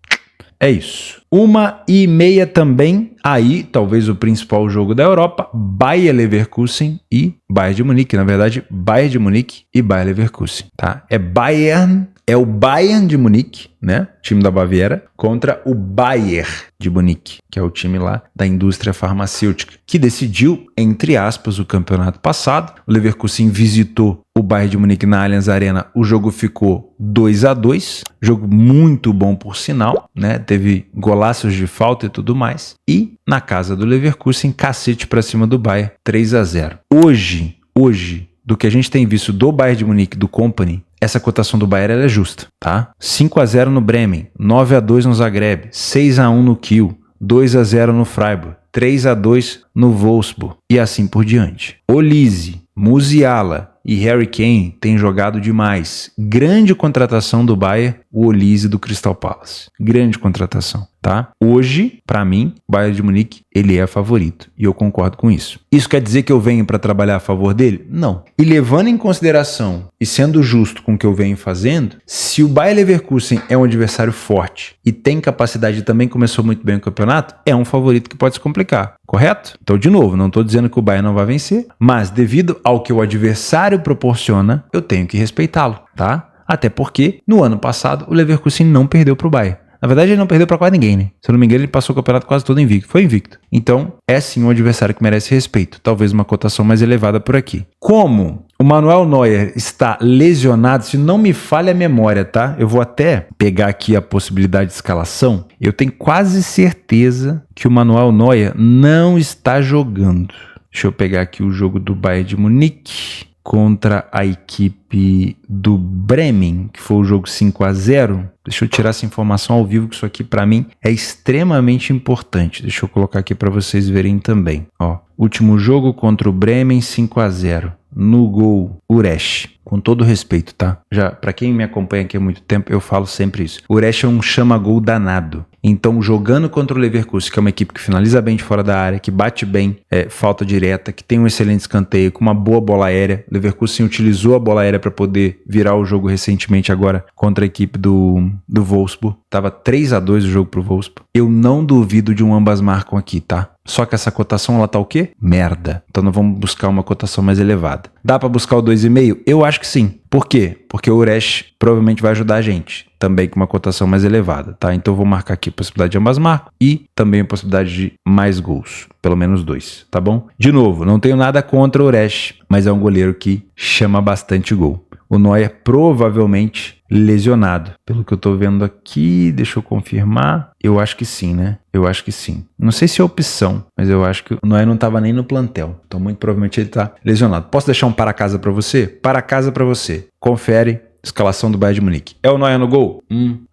É isso. 1h30 também, aí talvez o principal jogo da Europa, Bayer Leverkusen e Bayern de Munique. Na verdade, Bayern de Munique e Bayer Leverkusen, tá? É o Bayern de Munique, né? Time da Baviera, contra o Bayer de Munique, que é o time lá da indústria farmacêutica, que decidiu, entre aspas, o campeonato passado. O Leverkusen visitou o Bayern de Munique na Allianz Arena. O jogo ficou 2-2, jogo muito bom por sinal, né? Teve golaços de falta e tudo mais. E na casa do Leverkusen, cacete pra cima do Bayern, 3-0. Hoje, do que a gente tem visto do Bayern de Munique, do Company, essa cotação do Bayern ela é justa, tá? 5-0 no Bremen, 9-2 no Zagreb, 6-1 no Kiel, 2-0 no Freiburg, 3-2 no Wolfsburg e assim por diante. Olise, Musiala e Harry Kane têm jogado demais. Grande contratação do Bayern, o Olise do Crystal Palace. Grande contratação, tá? Hoje, para mim, o Bayern de Munique, ele é favorito. E eu concordo com isso. Isso quer dizer que eu venho para trabalhar a favor dele? Não. E levando em consideração e sendo justo com o que eu venho fazendo, se o Bayer Leverkusen é um adversário forte e tem capacidade e também começou muito bem o campeonato, é um favorito que pode se complicar, correto? Então, de novo, não estou dizendo que o Bayern não vai vencer, mas devido ao que o adversário proporciona, eu tenho que respeitá-lo, tá? Até porque, no ano passado, o Leverkusen não perdeu para o Bayern. Na verdade, ele não perdeu para quase ninguém, né? Se eu não me engano, ele passou o campeonato quase todo invicto. Foi invicto. Então, é sim um adversário que merece respeito. Talvez uma cotação mais elevada por aqui. Como o Manuel Neuer está lesionado, se não me falha a memória, tá? Eu vou até pegar aqui a possibilidade de escalação. Eu tenho quase certeza que o Manuel Neuer não está jogando. Deixa eu pegar aqui o jogo do Bayern de Munique contra a equipe do Bremen, que foi o jogo 5-0. Deixa eu tirar essa informação ao vivo, que isso aqui para mim é extremamente importante. Deixa eu colocar aqui para vocês verem também. Ó, último jogo contra o Bremen, 5-0. No gol, Uresh. com todo respeito, tá? Já, pra quem me acompanha aqui há muito tempo, eu falo sempre isso. O Uresch é um chama-gol danado. Então, jogando contra o Leverkusen, que é uma equipe que finaliza bem de fora da área, que bate bem, falta direta, que tem um excelente escanteio, com uma boa bola aérea. O Leverkusen utilizou a bola aérea para poder virar o jogo recentemente agora contra a equipe do Wolfsburg. Tava 3-2 o jogo pro Wolfsburg. Eu não duvido de um ambas marcam aqui, tá? Só que essa cotação, ela tá o quê? Merda. Então nós vamos buscar uma cotação mais elevada. Dá para buscar o 2,5? Eu acho que sim. Por quê? Porque o Uresch provavelmente vai ajudar a gente. Também com uma cotação mais elevada, tá? Então eu vou marcar aqui a possibilidade de ambas marcas e também a possibilidade de mais gols. Pelo menos 2, tá bom? De novo, não tenho nada contra o Uresch, mas é um goleiro que chama bastante gol. O Neuer provavelmente lesionado. Pelo que eu tô vendo aqui, deixa eu confirmar. Eu acho que sim, né? Eu acho que sim. Não sei se é opção, mas eu acho que o Neuer não tava nem no plantel. Então muito provavelmente ele tá lesionado. Posso deixar um para casa para você? Para casa para você. Confere. Escalação do Bayern de Munique. É o Neuer no gol?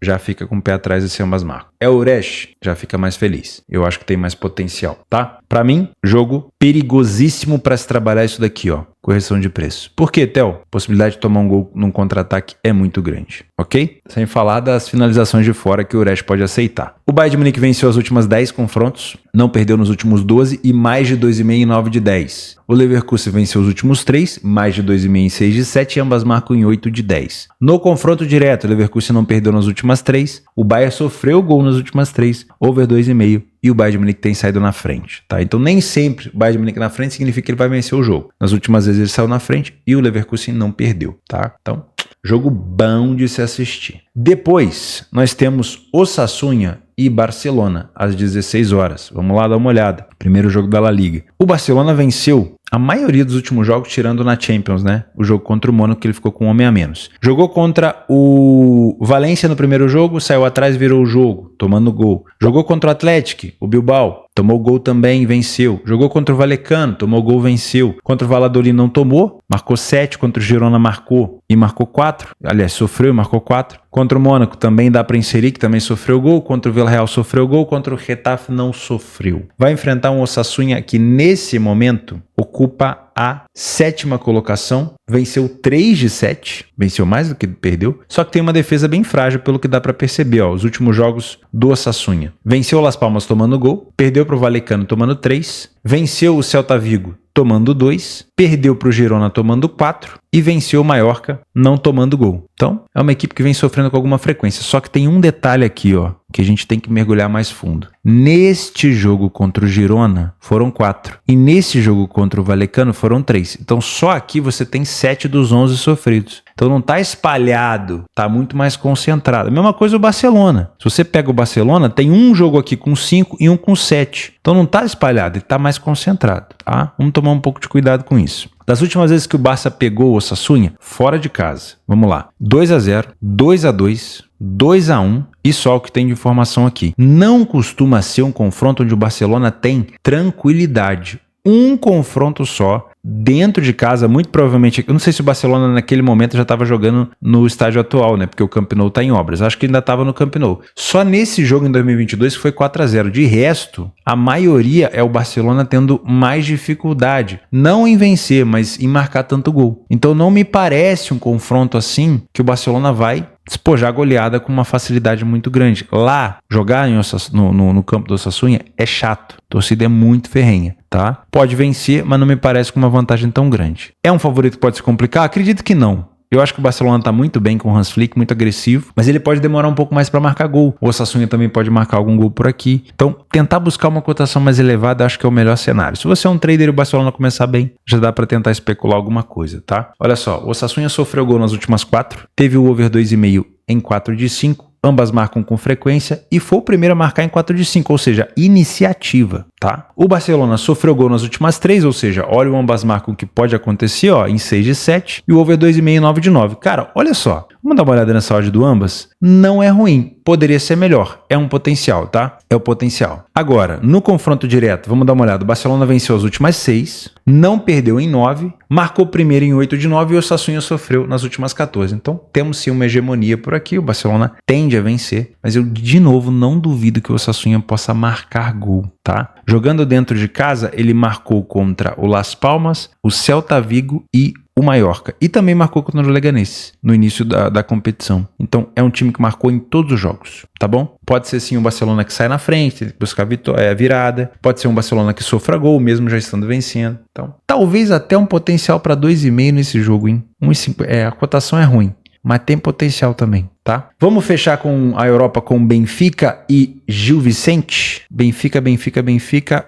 Já fica com o pé atrás desse ambas marcas. É o Uresch? Já fica mais feliz. Eu acho que tem mais potencial, tá? Pra mim, jogo perigosíssimo pra se trabalhar isso daqui, ó. Correção de preço. Por quê, Theo? Possibilidade de tomar um gol num contra-ataque é muito grande, ok? Sem falar das finalizações de fora que o Uresch pode aceitar. O Bayern de Munique venceu as últimas 10 confrontos, não perdeu nos últimos 12 e mais de 2,5 em 9 de 10. O Leverkusen venceu os últimos 3, mais de 2,5 em 6 de 7 e ambas marcam em 8 de 10. No confronto direto, o Leverkusen não perdeu nas últimas 3, o Bayern sofreu gol nas últimas 3, over 2,5 e o Bayern de Munique tem saído na frente, tá? Então nem sempre o Bayern de Munique na frente significa que ele vai vencer o jogo. Nas últimas vezes ele saiu na frente e o Leverkusen não perdeu, tá? Então, jogo bom de se assistir. Depois, nós temos Osasuna e Barcelona, às 16 horas. Vamos lá dar uma olhada. Primeiro jogo da La Liga. O Barcelona venceu a maioria dos últimos jogos, tirando na Champions, né? O jogo contra o Mônaco, que ele ficou com um homem a menos. Jogou contra o Valência no primeiro jogo, saiu atrás, virou o jogo, tomando gol. Jogou contra o Atlético, o Bilbao, tomou gol também, venceu. Jogou contra o Vallecano, tomou gol, venceu. Contra o Valladolid não tomou, marcou 7. Contra o Girona marcou e marcou 4. Aliás, sofreu e marcou 4. Contra o Mônaco também dá para inserir, que também sofreu gol. Contra o Villarreal sofreu gol. Contra o Getafe não sofreu. Vai enfrentar um Osasuna que nesse momento ocupa a 7ª colocação, venceu 3 de 7, venceu mais do que perdeu, só que tem uma defesa bem frágil pelo que dá para perceber, ó, os últimos jogos do Osasuna. Venceu o Las Palmas tomando gol, perdeu para o Vallecano tomando 3, venceu o Celta Vigo tomando 2, perdeu para o Girona tomando 4 e venceu o Mallorca não tomando gol. Então, é uma equipe que vem sofrendo com alguma frequência, só que tem um detalhe aqui, ó, que a gente tem que mergulhar mais fundo. Neste jogo contra o Girona foram 4 e nesse jogo contra o Vallecano foram 3. Então só aqui você tem 7 dos 11 sofridos. Então não está espalhado, está muito mais concentrado. A mesma coisa o Barcelona. Se você pega o Barcelona, tem um jogo aqui com 5 e um com 7. Então não está espalhado, ele está mais concentrado, tá? Vamos tomar um pouco de cuidado com isso. Das últimas vezes que o Barça pegou o Osasuna, fora de casa. Vamos lá. 2-0, 2-2, 2-1 e só o que tem de informação aqui. Não costuma ser um confronto onde o Barcelona tem tranquilidade. Um confronto só, dentro de casa, muito provavelmente, eu não sei se o Barcelona naquele momento já estava jogando no estádio atual, né, porque o Camp Nou está em obras, acho que ainda estava no Camp Nou. Só nesse jogo em 2022 foi 4-0, de resto, a maioria é o Barcelona tendo mais dificuldade, não em vencer, mas em marcar tanto gol. Então não me parece um confronto assim que o Barcelona vai despojar goleada com uma facilidade muito grande. Lá, jogar no campo do Osasuna é chato. A torcida é muito ferrenha, tá? Pode vencer, mas não me parece com uma vantagem tão grande. É um favorito que pode se complicar? Acredito que não. Eu acho que o Barcelona está muito bem com o Hans Flick, muito agressivo, mas ele pode demorar um pouco mais para marcar gol. O Osasuna também pode marcar algum gol por aqui. Então, tentar buscar uma cotação mais elevada acho que é o melhor cenário. Se você é um trader e o Barcelona começar bem, já dá para tentar especular alguma coisa, tá? Olha só, o Osasuna sofreu gol nas últimas 4, teve o over 2,5 em 4 de 5, ambas marcam com frequência e foi o primeiro a marcar em 4 de 5, ou seja, iniciativa, tá? O Barcelona sofreu gol nas últimas 3, ou seja, olha o ambas marcam que pode acontecer, ó, em 6 de 7 e o over 2,5 em 9 de 9. Cara, olha só, vamos dar uma olhada nessa odd do ambas? Não é ruim, poderia ser melhor, é um potencial, tá? É o potencial. Agora, no confronto direto, vamos dar uma olhada, o Barcelona venceu as últimas 6, não perdeu em 9, marcou primeiro em 8 de 9 e o Osasuna sofreu nas últimas 14. Então, temos sim uma hegemonia por aqui, o Barcelona tende a vencer, mas eu, de novo, não duvido que o Osasuna possa marcar gol, tá? Jogando dentro de casa, ele marcou contra o Las Palmas, o Celta Vigo e o Mallorca. E também marcou contra o Leganés no início da competição. Então é um time que marcou em todos os jogos, tá bom? Pode ser sim um Barcelona que sai na frente, buscar a virada. Pode ser um Barcelona que sofra gol, mesmo já estando vencendo. Então, talvez até um potencial para 2,5 nesse jogo, hein? 1,5. A cotação é ruim, mas tem potencial também, tá? Vamos fechar com a Europa com Benfica e Gil Vicente. Benfica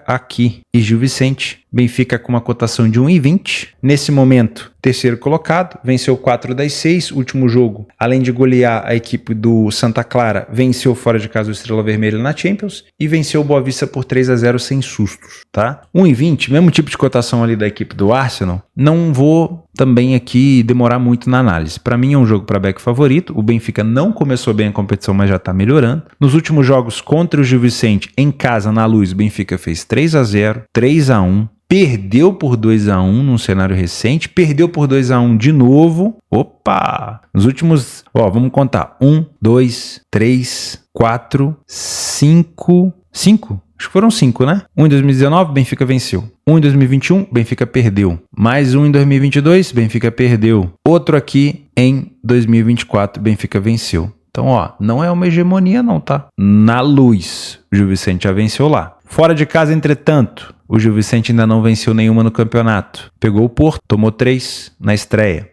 aqui e Gil Vicente. Benfica com uma cotação de 1,20. Nesse momento, terceiro colocado, venceu 4 das 6. Último jogo, além de golear a equipe do Santa Clara, venceu fora de casa o Estrela Vermelha na Champions e venceu o Boa Vista por 3-0 sem sustos, tá? 1,20, mesmo tipo de cotação ali da equipe do Arsenal. Não vou também aqui demorar muito na análise. Para mim é um jogo para back favorito. O Benfica não começou bem a competição, mas já tá melhorando. Nos últimos jogos contra o Gil Vicente, em casa, na Luz, o Benfica fez 3-0, 3-1, perdeu por 2-1 num cenário recente, perdeu por 2-1 de novo. Opa! Nos últimos, vamos contar. 1, 2, 3, 4, 5. Acho que foram 5, né? 1 em 2019, Benfica venceu. 1 em 2021, Benfica perdeu. Mais um em 2022, Benfica perdeu. Outro aqui em 2024, Benfica venceu. Então, não é uma hegemonia não, tá? Na Luz, o Gil Vicente já venceu lá. Fora de casa, entretanto, o Gil Vicente ainda não venceu nenhuma no campeonato. Pegou o Porto, tomou 3 na estreia.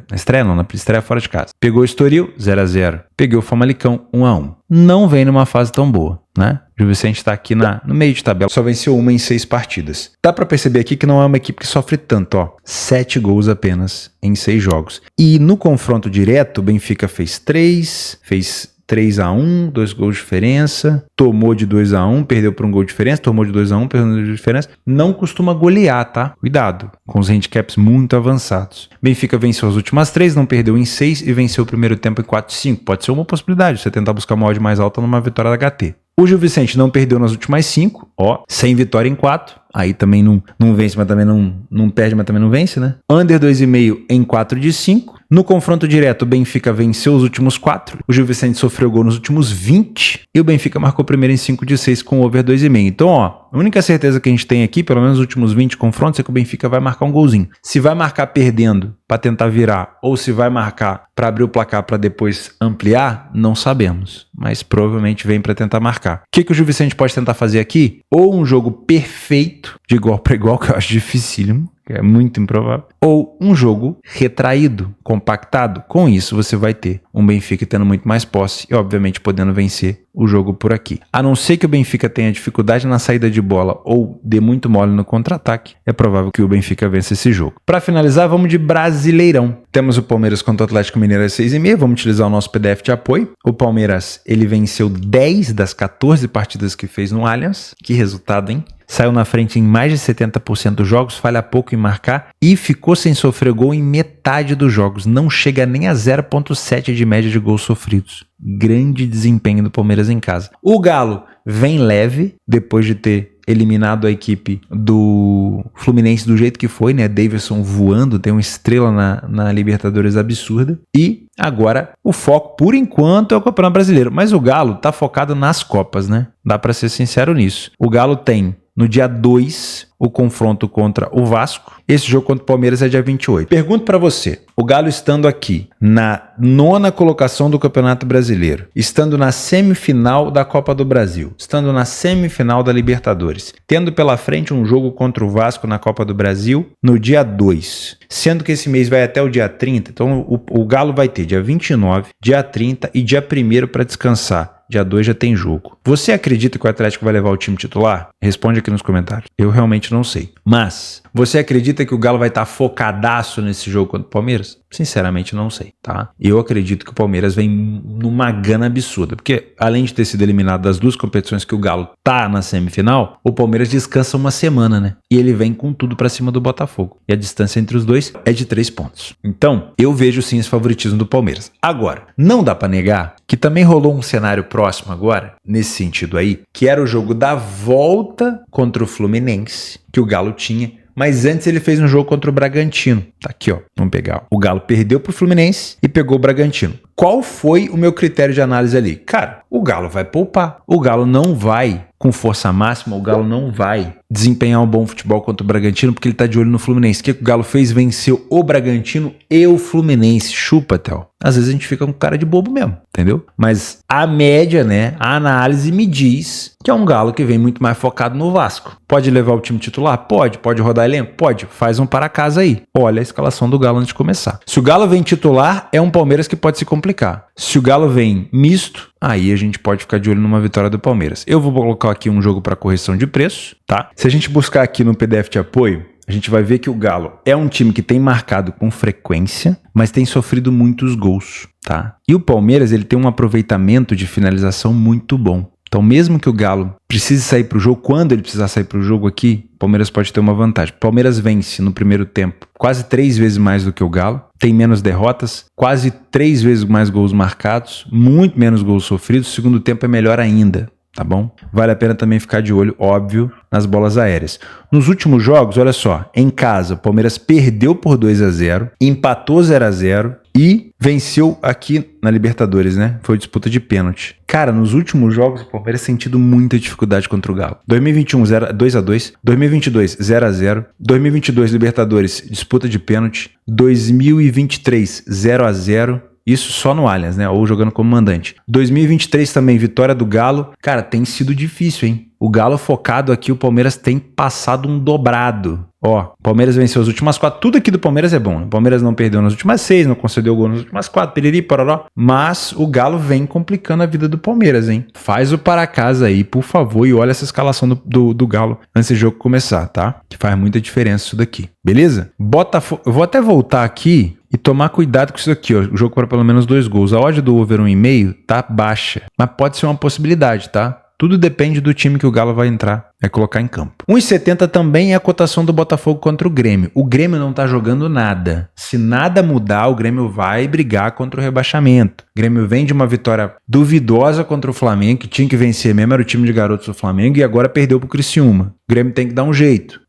Na estreia não, na estreia fora de casa. Pegou o Estoril, 0-0. Peguei o Famalicão, 1-1. Não vem numa fase tão boa, né? O Gil Vicente está aqui no meio de tabela. Só venceu uma em 6 partidas. Dá para perceber aqui que não é uma equipe que sofre tanto, 7 gols apenas em 6 jogos. E no confronto direto, o Benfica fez 3-1, 2 gols de diferença, tomou de 2-1, perdeu por um gol de diferença, tomou de 2-1, perdeu por um gol de diferença. Não costuma golear, tá? Cuidado, com os handicaps muito avançados. Benfica venceu as últimas 3, não perdeu em 6 e venceu o primeiro tempo em 4-5. Pode ser uma possibilidade, você tentar buscar uma odd mais alta numa vitória da HT. O Gil Vicente não perdeu nas últimas 5, sem vitória em 4. Aí também não vence, mas também não perde, mas também não vence, né? Under 2,5 em 4 de 5. No confronto direto, o Benfica venceu os últimos 4. O Gil Vicente sofreu gol nos últimos 20. E o Benfica marcou primeiro em 5 de 6 com over 2,5. Então, a única certeza que a gente tem aqui, pelo menos nos últimos 20 confrontos, é que o Benfica vai marcar um golzinho. Se vai marcar perdendo para tentar virar ou se vai marcar para abrir o placar para depois ampliar, não sabemos. Mas provavelmente vem para tentar marcar. O que o Gil Vicente pode tentar fazer aqui? Ou um jogo perfeito, de igual para igual, que eu acho dificílimo, que é muito improvável, ou um jogo retraído, compactado. Com isso, você vai ter um Benfica tendo muito mais posse e, obviamente, podendo vencer o jogo por aqui. A não ser que o Benfica tenha dificuldade na saída de bola ou dê muito mole no contra-ataque, é provável que o Benfica vença esse jogo. Para finalizar, vamos de Brasileirão. Temos o Palmeiras contra o Atlético Mineiro às 6h30. Vamos utilizar o nosso PDF de apoio. O Palmeiras, ele venceu 10 das 14 partidas que fez no Allianz. Que resultado, hein? Saiu na frente em mais de 70% dos jogos, falha pouco em marcar e ficou sem sofrer gol em metade dos jogos. Não chega nem a 0,7 de média de gols sofridos. Grande desempenho do Palmeiras em casa. O Galo vem leve, depois de ter eliminado a equipe do Fluminense do jeito que foi, né? Davidson voando, tem uma estrela na Libertadores absurda. E agora o foco, por enquanto, é o Campeonato Brasileiro. Mas o Galo tá focado nas Copas, né? Dá para ser sincero nisso. O Galo tem no dia 2, o confronto contra o Vasco. Esse jogo contra o Palmeiras é dia 28. Pergunto para você, o Galo estando aqui na 9ª colocação do Campeonato Brasileiro, estando na semifinal da Copa do Brasil, estando na semifinal da Libertadores, tendo pela frente um jogo contra o Vasco na Copa do Brasil no dia 2, sendo que esse mês vai até o dia 30, então o Galo vai ter dia 29, dia 30 e dia 1º para descansar. Dia 2 já tem jogo. Você acredita que o Atlético vai levar o time titular? Responde aqui nos comentários. Eu realmente não sei. Mas, você acredita que o Galo vai estar focadaço nesse jogo contra o Palmeiras? Sinceramente, não sei, tá? Eu acredito que o Palmeiras vem numa gana absurda. Porque, além de ter sido eliminado das 2 competições que o Galo tá na semifinal, o Palmeiras descansa uma semana, né? E ele vem com tudo pra cima do Botafogo. E a distância entre os dois é de 3 pontos. Então, eu vejo sim esse favoritismo do Palmeiras. Agora, não dá pra negar que também rolou um cenário próximo agora, nesse sentido aí, que era o jogo da volta contra o Fluminense, que o Galo tinha, mas antes ele fez um jogo contra o Bragantino. Tá aqui, vamos pegar. O Galo perdeu pro Fluminense e pegou o Bragantino. Qual foi o meu critério de análise ali? Cara, o Galo vai poupar. O Galo não vai com força máxima, o Galo não vai desempenhar um bom futebol contra o Bragantino, porque ele tá de olho no Fluminense. O que o Galo fez? Venceu o Bragantino e o Fluminense. Chupa, Théo. Às vezes a gente fica com cara de bobo mesmo, entendeu? Mas a média, né, a análise me diz que é um Galo que vem muito mais focado no Vasco. Pode levar o time titular? Pode. Pode rodar elenco? Pode. Faz um para casa aí. Olha a escalação do Galo antes de começar. Se o Galo vem titular, é um Palmeiras que pode se complicar. Se o Galo vem misto, aí a gente pode ficar de olho numa vitória do Palmeiras. Eu vou colocar aqui um jogo para correção de preço, tá? Se a gente buscar aqui no PDF de apoio, a gente vai ver que o Galo é um time que tem marcado com frequência, mas tem sofrido muitos gols, tá? E o Palmeiras, ele tem um aproveitamento de finalização muito bom. Então, mesmo que o Galo precise sair para o jogo, quando ele precisar sair para o jogo aqui, o Palmeiras pode ter uma vantagem. O Palmeiras vence no primeiro tempo quase 3 vezes mais do que o Galo, tem menos derrotas, quase 3 vezes mais gols marcados, muito menos gols sofridos. O segundo tempo é melhor ainda, tá bom? Vale a pena também ficar de olho, óbvio, nas bolas aéreas. Nos últimos jogos, olha só, em casa, o Palmeiras perdeu por 2-0, empatou 0-0 e venceu aqui na Libertadores, né? Foi disputa de pênalti. Cara, nos últimos jogos, o Palmeiras tem tido muita dificuldade contra o Galo. 2021, 2-2. 2022, 0-0. 2022, Libertadores, disputa de pênalti. 2023, 0-0. Isso só no Allianz, né? Ou jogando como mandante. 2023 também, vitória do Galo. Cara, tem sido difícil, hein? O Galo focado aqui, o Palmeiras tem passado um dobrado. Ó, Palmeiras venceu as últimas 4. Tudo aqui do Palmeiras é bom. O Palmeiras não perdeu nas últimas 6, não concedeu gol nas últimas 4, piriri, pororó. Mas o Galo vem complicando a vida do Palmeiras, hein? Faz o para casa aí, por favor, e olha essa escalação do Galo antes do jogo começar, tá? Que faz muita diferença isso daqui. Beleza? Botafogo. Eu vou até voltar aqui e tomar cuidado com isso aqui, ó. O jogo para pelo menos 2 gols. A odd do over 1,5 tá baixa, mas pode ser uma possibilidade, tá? Tudo depende do time que o Galo vai entrar, vai colocar em campo. 1,70 também é a cotação do Botafogo contra o Grêmio. O Grêmio não tá jogando nada. Se nada mudar, o Grêmio vai brigar contra o rebaixamento. O Grêmio vem de uma vitória duvidosa contra o Flamengo, que tinha que vencer mesmo, era o time de garotos do Flamengo, e agora perdeu pro Criciúma. O Grêmio tem que dar um jeito,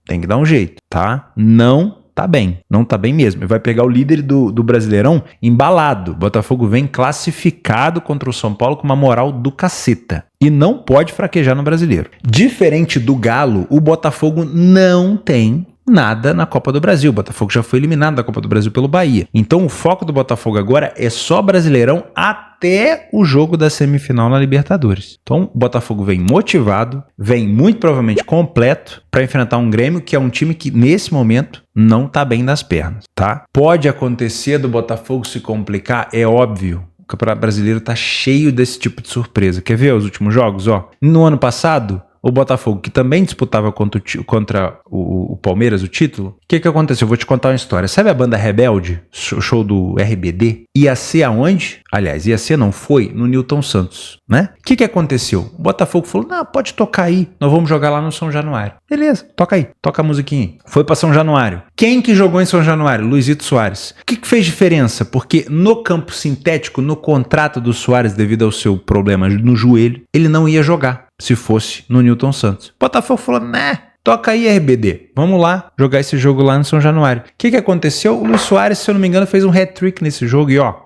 tá? Não tá bem mesmo. Vai pegar o líder do Brasileirão embalado. Botafogo vem classificado contra o São Paulo com uma moral do caceta. E não pode fraquejar no Brasileiro. Diferente do Galo, o Botafogo não tem nada na Copa do Brasil. O Botafogo já foi eliminado da Copa do Brasil pelo Bahia. Então o foco do Botafogo agora é só Brasileirão até o jogo da semifinal na Libertadores. Então o Botafogo vem motivado, vem muito provavelmente completo para enfrentar um Grêmio que é um time que nesse momento não tá bem das pernas, tá? Pode acontecer do Botafogo se complicar, é óbvio. O Campeonato Brasileiro tá cheio desse tipo de surpresa. Quer ver os últimos jogos? Ó, no ano passado, o Botafogo, que também disputava contra o Palmeiras o título, o que aconteceu? Eu vou te contar uma história. Sabe a banda Rebelde, show do RBD? Ia ser aonde? Aliás, ia ser, não foi, no Newton Santos, né? O que aconteceu? O Botafogo falou, não, pode tocar aí, nós vamos jogar lá no São Januário. Beleza, toca aí, toca a musiquinha aí. Foi pra São Januário. Quem que jogou em São Januário? Luizito Soares. O que fez diferença? Porque no campo sintético, no contrato do Soares, devido ao seu problema no joelho, ele não ia jogar se fosse no Newton Santos. O Botafogo falou, né? Toca aí, RBD. Vamos lá jogar esse jogo lá no São Januário. O que aconteceu? O Luiz Soares, se eu não me engano, fez um hat-trick nesse jogo e ó...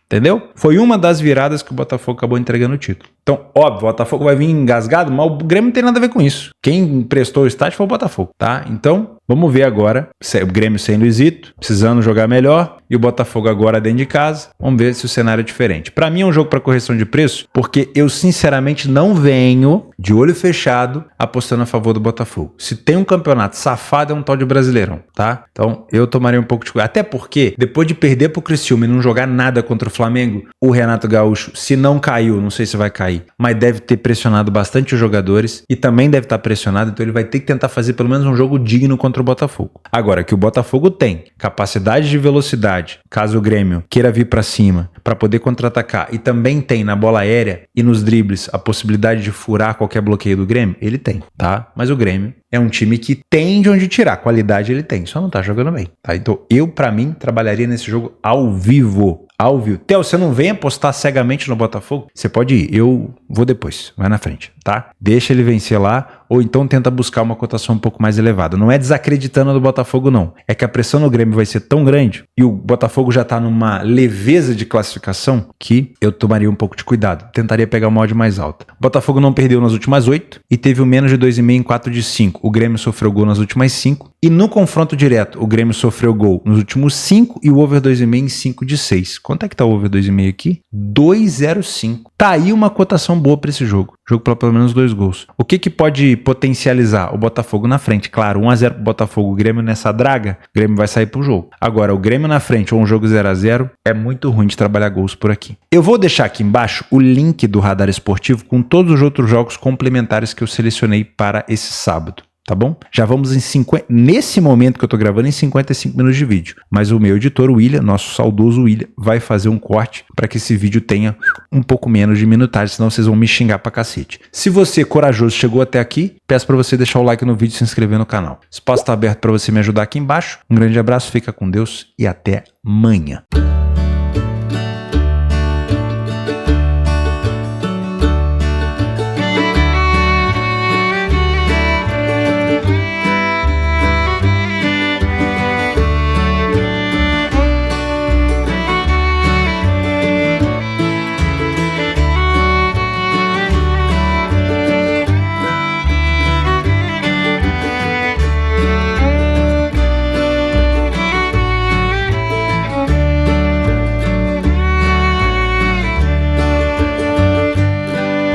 Entendeu? Foi uma das viradas que o Botafogo acabou entregando o título. Então, óbvio, o Botafogo vai vir engasgado, mas o Grêmio não tem nada a ver com isso. Quem prestou o estádio foi o Botafogo, tá? Então, vamos ver agora. O Grêmio sem Luizito, precisando jogar melhor. E o Botafogo agora dentro de casa. Vamos ver se o cenário é diferente. Pra mim é um jogo pra correção de preço, porque eu sinceramente não venho de olho fechado apostando a favor do Botafogo. Se tem um campeonato safado, é um tal de Brasileirão, tá? Então, eu tomaria um pouco de cuidado. Até porque, depois de perder pro Criciúma e não jogar nada contra o Flamengo, o Renato Gaúcho, se não caiu, não sei se vai cair, mas deve ter pressionado bastante os jogadores e também deve estar pressionado, então ele vai ter que tentar fazer pelo menos um jogo digno contra o Botafogo. Agora, que o Botafogo tem capacidade de velocidade, caso o Grêmio queira vir para cima para poder contra-atacar, e também tem na bola aérea e nos dribles a possibilidade de furar qualquer bloqueio do Grêmio, ele tem, tá? Mas o Grêmio é um time que tem de onde tirar. Qualidade ele tem, só não tá jogando bem. Tá? Então eu, pra mim, trabalharia nesse jogo ao vivo. Ao vivo. Theo, você não vem apostar cegamente no Botafogo? Você pode ir, eu vou depois, vai na frente, tá? Deixa ele vencer lá, ou então tenta buscar uma cotação um pouco mais elevada. Não é desacreditando do Botafogo, não. É que a pressão no Grêmio vai ser tão grande e o Botafogo já tá numa leveza de classificação que eu tomaria um pouco de cuidado. Tentaria pegar uma odd mais alta. O Botafogo não perdeu nas últimas 8 e teve o menos de 2,5 em 4 de 5. O Grêmio sofreu gol nas últimas 5 e no confronto direto, o Grêmio sofreu gol nos últimos 5 e o over 2,5 em 5 de 6. Quanto é que tá o over 2,5 aqui? 2,05. Tá aí uma cotação boa para esse jogo. Jogo para pelo menos 2 gols. O que pode potencializar? O Botafogo na frente. Claro, 1-0 pro Botafogo. O Grêmio nessa draga, o Grêmio vai sair pro jogo. Agora, o Grêmio na frente ou um jogo 0-0 é muito ruim de trabalhar gols por aqui. Eu vou deixar aqui embaixo o link do Radar Esportivo com todos os outros jogos complementares que eu selecionei para esse sábado. Tá bom? Já vamos em 50... Nesse momento que eu tô gravando, em 55 minutos de vídeo. Mas o meu editor, o William, nosso saudoso William, vai fazer um corte para que esse vídeo tenha um pouco menos de minutagem, senão vocês vão me xingar pra cacete. Se você, corajoso, chegou até aqui, peço para você deixar o like no vídeo e se inscrever no canal. O espaço tá aberto para você me ajudar aqui embaixo. Um grande abraço, fica com Deus e até amanhã.